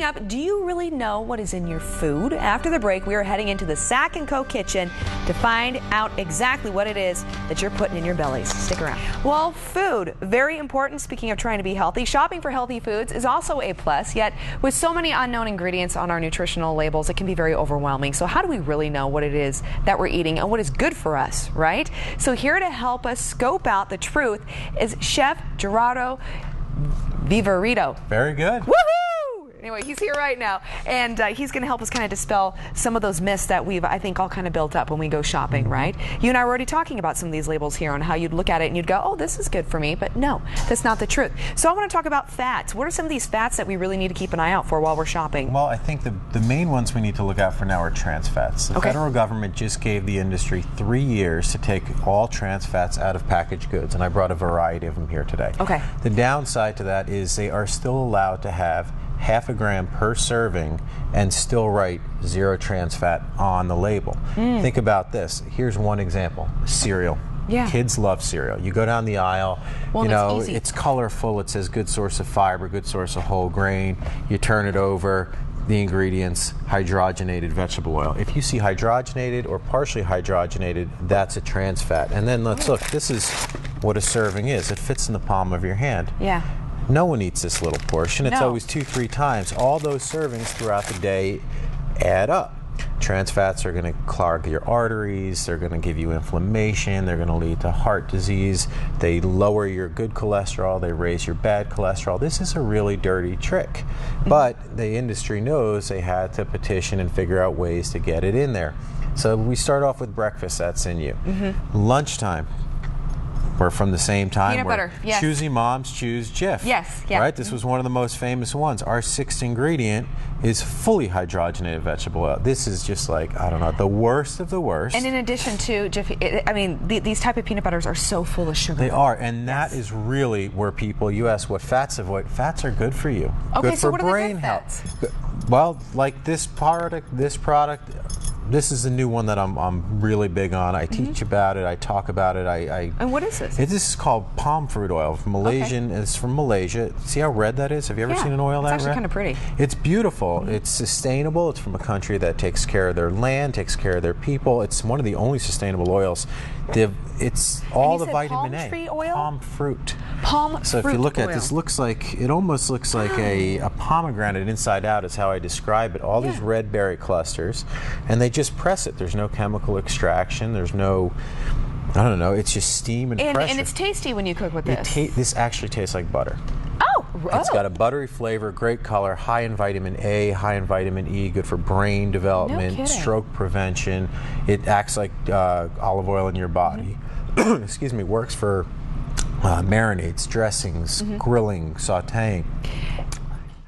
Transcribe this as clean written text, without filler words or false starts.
Coming up, do you really know what is in your food? After the break, we are heading into the Sac & Co kitchen to find out exactly what it is that you're putting in your bellies. Stick around. Well, food, very important. Speaking of trying to be healthy, shopping for healthy foods is also a plus, yet with so many unknown ingredients on our nutritional labels, it can be very overwhelming. So how do we really know what it is that we're eating and what is good for us, right? So here to help us scope out the truth is Chef Gerard Viverito. Very good. Woohoo! Anyway, he's here right now, and he's going to help us kind of dispel some of those myths that we've, I think, all kind of built up when we go shopping, right? You and I were already talking about some of these labels here on how you'd look at it and you'd go, oh, this is good for me, but no, that's not the truth. So I want to talk about fats. What are some of these fats that we really need to keep an eye out for while we're shopping? Well, I think the main ones we need to look out for now are trans fats. The federal government just gave the industry 3 years to take all trans fats out of packaged goods, and I brought a variety of them here today. Okay. The downside to that is they are still allowed to have half a gram per serving and still write 0 trans fat on the label. Think about this. Here's one example. Cereal. Yeah. Kids love cereal. You go down the aisle, well, you know, it's colorful. It says good source of fiber, good source of whole grain. You turn it over, the ingredients, hydrogenated vegetable oil. If you see hydrogenated or partially hydrogenated, that's a trans fat. And then let's look. This is what a serving is. It fits in the palm of your hand. Yeah. No one eats this little portion. It's always 2-3 times. All those servings throughout the day add up. Trans fats are going to clog your arteries. They're going to give you inflammation. They're going to lead to heart disease. They lower your good cholesterol. They raise your bad cholesterol. This is a really dirty trick. But the industry knows they had to petition and figure out ways to get it in there. So we start off with breakfast. That's in you. Lunchtime. We're from the same time. Peanut butter, yes. Choosy moms choose Jif. Yes, yeah. Right? This was one of the most famous ones. Our 6th ingredient is fully hydrogenated vegetable oil. This is just like, I don't know, the worst of the worst. And in addition to, Jif, I mean, these type of peanut butters are so full of sugar. They are, and that is really where people, you ask what fats avoid. Fats are good for you. Okay, good so for what are the brain good health. fats? Well, like this product, this is the new one that I'm really big on. I teach about it. I talk about it. And what is this? This is called palm fruit oil. Malaysian. It's from Malaysia. See how red that is? Have you ever seen an oil that red? It's actually kind of pretty. It's beautiful. It's sustainable. It's from a country that takes care of their land, takes care of their people. It's one of the only sustainable oils. It's all the vitamin A. Palm tree oil? Palm fruit. Palm fruit. So if you look at this, it almost looks like a pomegranate inside out is how I describe it. All these red berry clusters, and they just press it. There's no chemical extraction. There's no, I don't know. It's just steam and pressure. And it's tasty when you cook with this. This actually tastes like butter. Oh. It's got a buttery flavor, great color, high in vitamin A, high in vitamin E, good for brain development, stroke prevention. It acts like olive oil in your body. Excuse me, works for marinades, dressings, grilling, sautéing.